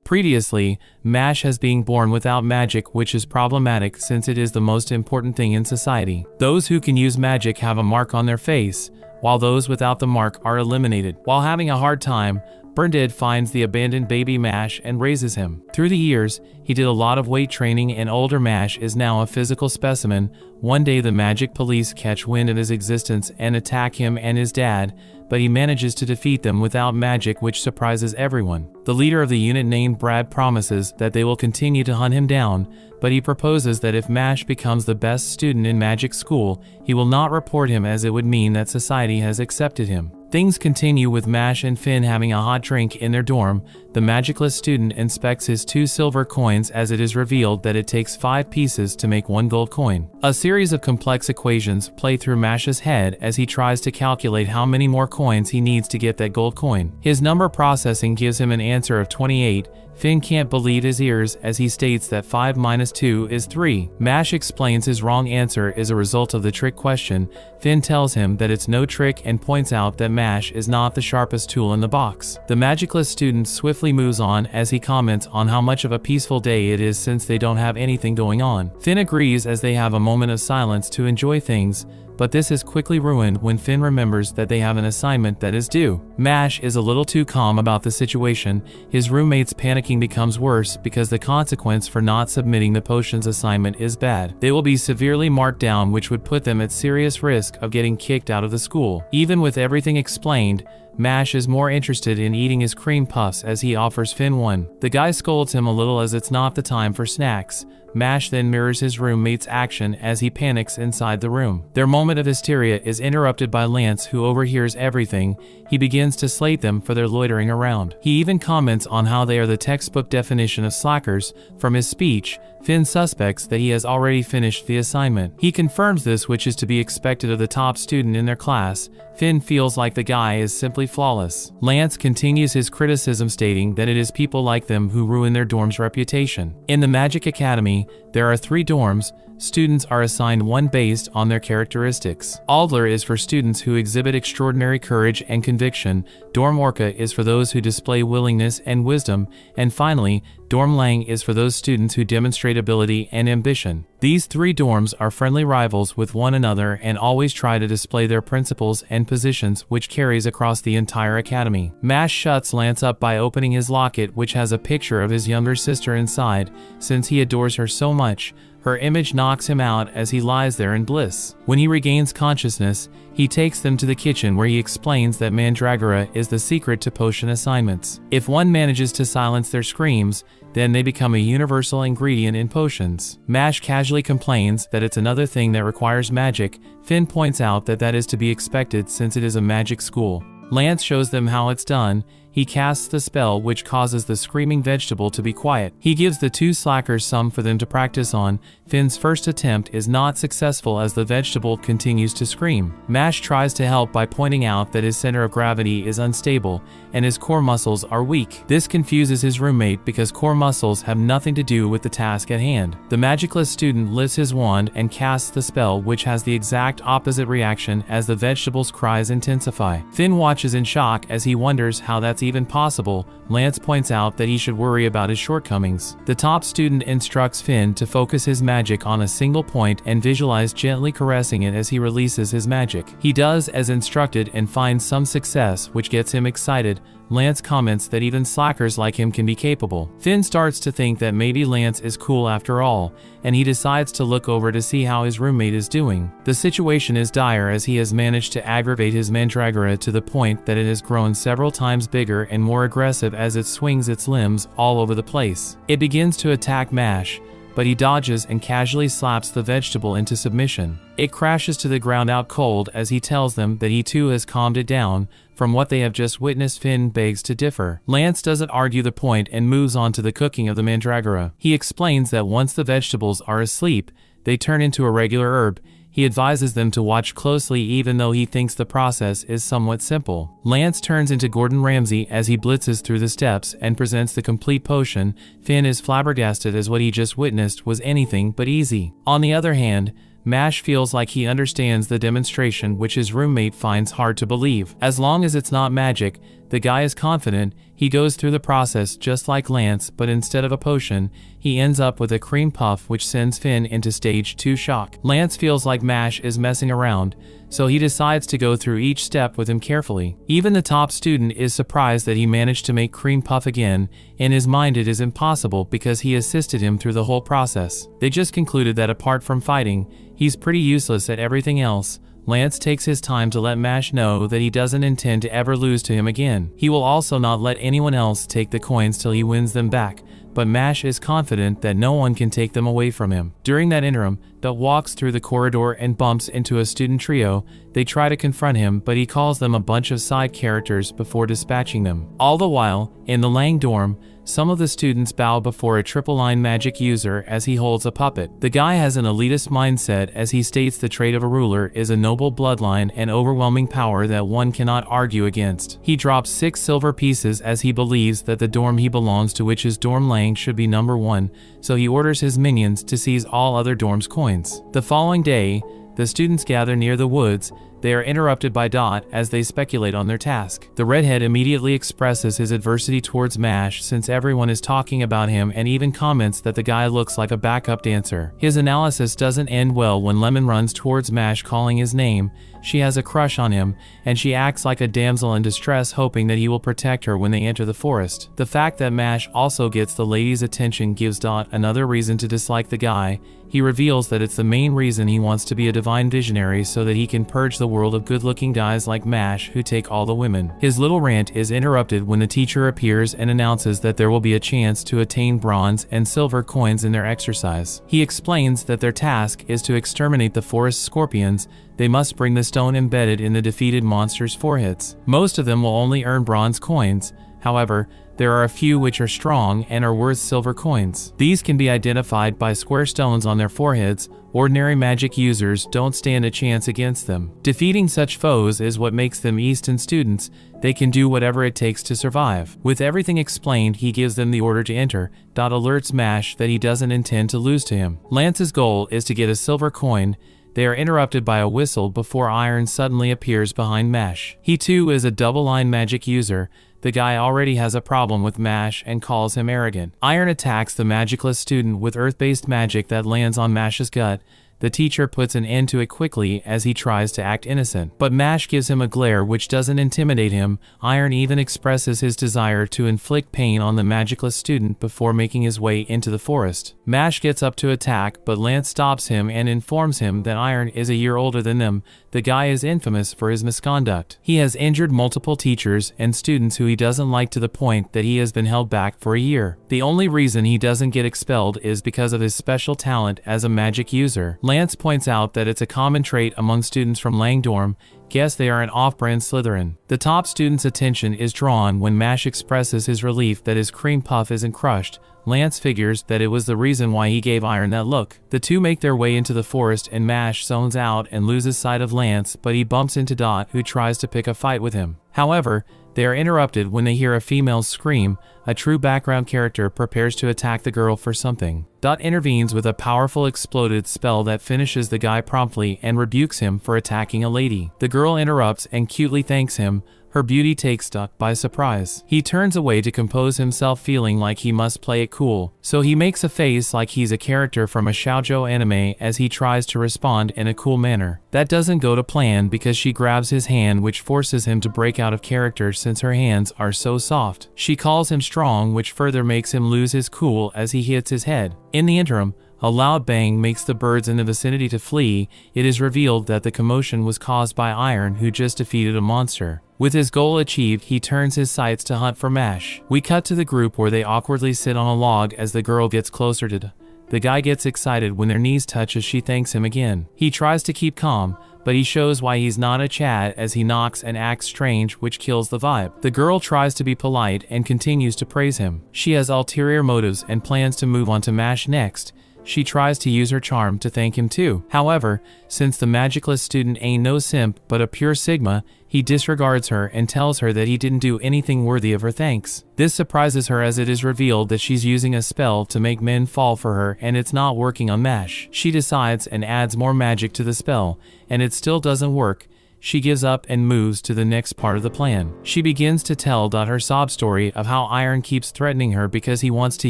Previously, MASH has been born without magic, which is problematic since it is the most important thing in society. Those who can use magic have a mark on their face, while those without the mark are eliminated. While having a hard time, Berndid finds the abandoned baby Mash and raises him. Through the years, he did a lot of weight training and older Mash is now a physical specimen. One day the magic police catch wind of his existence and attack him and his dad, but he manages to defeat them without magic, which surprises everyone. The leader of the unit named Brad promises that they will continue to hunt him down, but he proposes that if Mash becomes the best student in magic school, he will not report him as it would mean that society has accepted him. Things continue with Mash and Finn having a hot drink in their dorm. The magicless student inspects his 2 silver coins as it is revealed that it takes 5 pieces to make 1 gold coin. A series of complex equations play through Mash's head as he tries to calculate how many more coins he needs to get that gold coin. His number processing gives him an answer of 28. Finn can't believe his ears as he states that 5 minus 2 is 3. Mash explains his wrong answer is a result of the trick question. Finn tells him that it's no trick and points out that Mash is not the sharpest tool in the box. The magicless student swiftly moves on as he comments on how much of a peaceful day it is since they don't have anything going on. Finn agrees as they have a moment of silence to enjoy things, but this is quickly ruined when Finn remembers that they have an assignment that is due. Mash is a little too calm about the situation. His roommate's panicking becomes worse because the consequence for not submitting the potions assignment is bad. They will be severely marked down, which would put them at serious risk of getting kicked out of the school. Even with everything explained, Mash is more interested in eating his cream puffs as he offers Finn one. The guy scolds him a little as it's not the time for snacks. Mash then mirrors his roommate's action as he panics inside the room. Their moment of hysteria is interrupted by Lance, who overhears everything. He begins to slate them for their loitering around. He even comments on how they are the textbook definition of slackers. From his speech, Finn suspects that he has already finished the assignment. He confirms this, which is to be expected of the top student in their class. Finn feels like the guy is simply flawless. Lance continues his criticism, stating that it is people like them who ruin their dorm's reputation. In the Magic Academy, there are 3 dorms. Students are assigned one based on their characteristics. Aldler is for students who exhibit extraordinary courage and conviction. Dorm Orca is for those who display willingness and wisdom. And finally, Dorm Lang is for those students who demonstrate ability and ambition. These 3 dorms are friendly rivals with one another and always try to display their principles and positions, which carries across the entire academy. Mash shuts Lance up by opening his locket, which has a picture of his younger sister inside. Since he adores her so much, her image knocks him out as he lies there in bliss. When he regains consciousness, he takes them to the kitchen where he explains that Mandragora is the secret to potion assignments. If one manages to silence their screams, then they become a universal ingredient in potions. Mash casually complains that it's another thing that requires magic. Finn points out that that is to be expected since it is a magic school. Lance shows them how it's done. He casts the spell which causes the screaming vegetable to be quiet. He gives the 2 slackers some for them to practice on. Finn's first attempt is not successful as the vegetable continues to scream. Mash tries to help by pointing out that his center of gravity is unstable and his core muscles are weak. This confuses his roommate because core muscles have nothing to do with the task at hand. The magicless student lifts his wand and casts the spell, which has the exact opposite reaction as the vegetable's cries intensify. Finn watches in shock as he wonders how that's even possible. Lance points out that he should worry about his shortcomings. The top student instructs Finn to focus his magic on a single point and visualize gently caressing it as he releases his magic. He does as instructed and finds some success, which gets him excited. Lance comments that even slackers like him can be capable. Finn starts to think that maybe Lance is cool after all, and he decides to look over to see how his roommate is doing. The situation is dire as he has managed to aggravate his Mandragora to the point that it has grown several times bigger and more aggressive as it swings its limbs all over the place. It begins to attack Mash, but he dodges and casually slaps the vegetable into submission. It crashes to the ground out cold as he tells them that he too has calmed it down. From what they have just witnessed, Finn begs to differ. Lance doesn't argue the point and moves on to the cooking of the Mandragora. He explains that once the vegetables are asleep, they turn into a regular herb. He advises them to watch closely even though he thinks the process is somewhat simple. Lance turns into Gordon Ramsay as he blitzes through the steps and presents the complete potion. Finn is flabbergasted as what he just witnessed was anything but easy. On the other hand, Mash feels like he understands the demonstration, which his roommate finds hard to believe. As long as it's not magic, The guy is confident. He goes through the process just like Lance, but instead of a potion, he ends up with a cream puff, which sends Finn into stage 2 shock. Lance feels like Mash is messing around, so he decides to go through each step with him carefully. Even the top student is surprised that he managed to make cream puff again. In his mind it is impossible because he assisted him through the whole process. They just concluded that apart from fighting, he's pretty useless at everything else. Lance takes his time to let Mash know that he doesn't intend to ever lose to him again. He will also not let anyone else take the coins till he wins them back, but Mash is confident that no one can take them away from him. During that interim, Dot walks through the corridor and bumps into a student trio. They try to confront him, but he calls them a bunch of side characters before dispatching them. All the while, in the Lang dorm, some of the students bow before a triple line magic user as he holds a puppet. The guy has an elitist mindset as he states the trait of a ruler is a noble bloodline and overwhelming power that one cannot argue against. He drops 6 silver pieces as he believes that the dorm he belongs to, which is Dorm Lang, should be number 1, so he orders his minions to seize all other dorms' coins. The following day, the students gather near the woods. They are interrupted by Dot as they speculate on their task. The redhead immediately expresses his adversity towards Mash since everyone is talking about him, and even comments that the guy looks like a backup dancer. His analysis doesn't end well when Lemon runs towards Mash calling his name. She has a crush on him, and she acts like a damsel in distress, hoping that he will protect her when they enter the forest. The fact that Mash also gets the lady's attention gives Dot another reason to dislike the guy. He reveals that it's the main reason he wants to be a divine visionary, so that he can purge the world of good-looking guys like Mash who take all the women. His little rant is interrupted when the teacher appears and announces that there will be a chance to attain bronze and silver coins in their exercise. He explains that their task is to exterminate the forest scorpions. They must bring the stone embedded in the defeated monsters' foreheads. Most of them will only earn bronze coins. However, there are a few which are strong and are worth silver coins. These can be identified by square stones on their foreheads. Ordinary magic users don't stand a chance against them. Defeating such foes is what makes them Easton students. They can do whatever it takes to survive. With everything explained, he gives them the order to enter. Dot alerts Mash that he doesn't intend to lose to him. Lance's goal is to get a silver coin. They are interrupted by a whistle before Iron suddenly appears behind Mash. He too is a double-line magic user. The guy already has a problem with Mash and calls him arrogant. Iron attacks the magicless student with earth-based magic that lands on Mash's gut. The teacher puts an end to it quickly as he tries to act innocent, but Mash gives him a glare which doesn't intimidate him. Iron even expresses his desire to inflict pain on the magicless student before making his way into the forest. Mash gets up to attack, but Lance stops him and informs him that Iron is a year older than them. The guy is infamous for his misconduct. He has injured multiple teachers and students who he doesn't like, to the point that he has been held back for a year. The only reason he doesn't get expelled is because of his special talent as a magic user. Lance points out that it's a common trait among students from Langdorm. Guess they are an off-brand Slytherin. The top student's attention is drawn when Mash expresses his relief that his cream puff isn't crushed. Lance figures that it was the reason why he gave Iron that look. The two make their way into the forest and Mash zones out and loses sight of Lance, but he bumps into Dot, who tries to pick a fight with him. However, they are interrupted when they hear a female scream. A true background character prepares to attack the girl for something. Dot intervenes with a powerful exploded spell that finishes the guy promptly and rebukes him for attacking a lady. The girl interrupts and cutely thanks him. Her beauty takes Dot by surprise. He turns away to compose himself, feeling like he must play it cool. So he makes a face like he's a character from a shoujo anime as he tries to respond in a cool manner. That doesn't go to plan because she grabs his hand, which forces him to break out of character since her hands are so soft. She calls him strong, which further makes him lose his cool as he hits his head. In the interim, a loud bang makes the birds in the vicinity to flee. It is revealed that the commotion was caused by Iron, who just defeated a monster. With his goal achieved, he turns his sights to hunt for Mash. We cut to the group where they awkwardly sit on a log as the girl gets closer to the guy gets excited when their knees touch as she thanks him again. He tries to keep calm, but he shows why he's not a Chad as he knocks and acts strange, which kills the vibe. The girl tries to be polite and continues to praise him. She has ulterior motives and plans to move on to Mash next. She tries to use her charm to thank him too. However, since the magicless student ain't no simp but a pure Sigma, he disregards her and tells her that he didn't do anything worthy of her thanks. This surprises her as it is revealed that she's using a spell to make men fall for her and it's not working on Mash. She decides and adds more magic to the spell, and it still doesn't work. she gives up and moves to the next part of the plan. She begins to tell her sob story of how Iron keeps threatening her because he wants to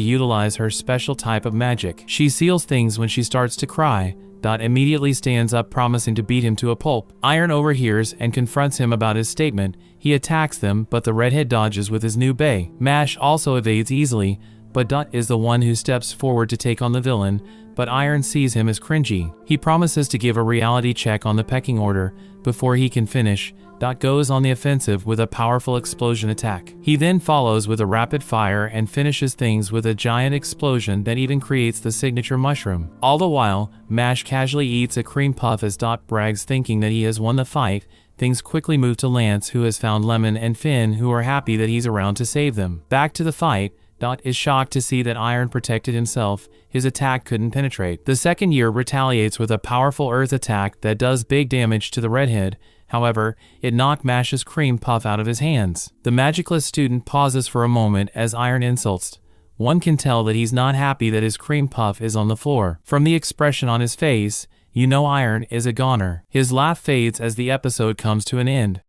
utilize her special type of magic. She seals things when she starts to cry. Immediately stands up promising to beat him to a pulp. Iron overhears and confronts him about his statement. He attacks them, but the redhead dodges with his new bay. Mash also evades easily, but is the one who steps forward to take on the villain, but Iron sees him as cringy. He promises to give a reality check on the pecking order before he can finish. Goes on the offensive with a powerful explosion attack. He then follows with a rapid fire and finishes things with a giant explosion that even creates the signature mushroom. All the while, Mash casually eats a cream puff as brags thinking that he has won the fight. Things quickly move to Lance, who has found Lemon and Finn, who are happy that he's around to save them. Back to the fight. Is shocked to see that Iron protected himself. His attack couldn't penetrate. The second year retaliates with a powerful earth attack that does big damage to the redhead. However, it knocked Mash's cream puff out of his hands. The magicless student pauses for a moment as Iron insults. One can tell that he's not happy that his cream puff is on the floor. From the expression on his face, you know Iron is a goner. His laugh fades as the episode comes to an end.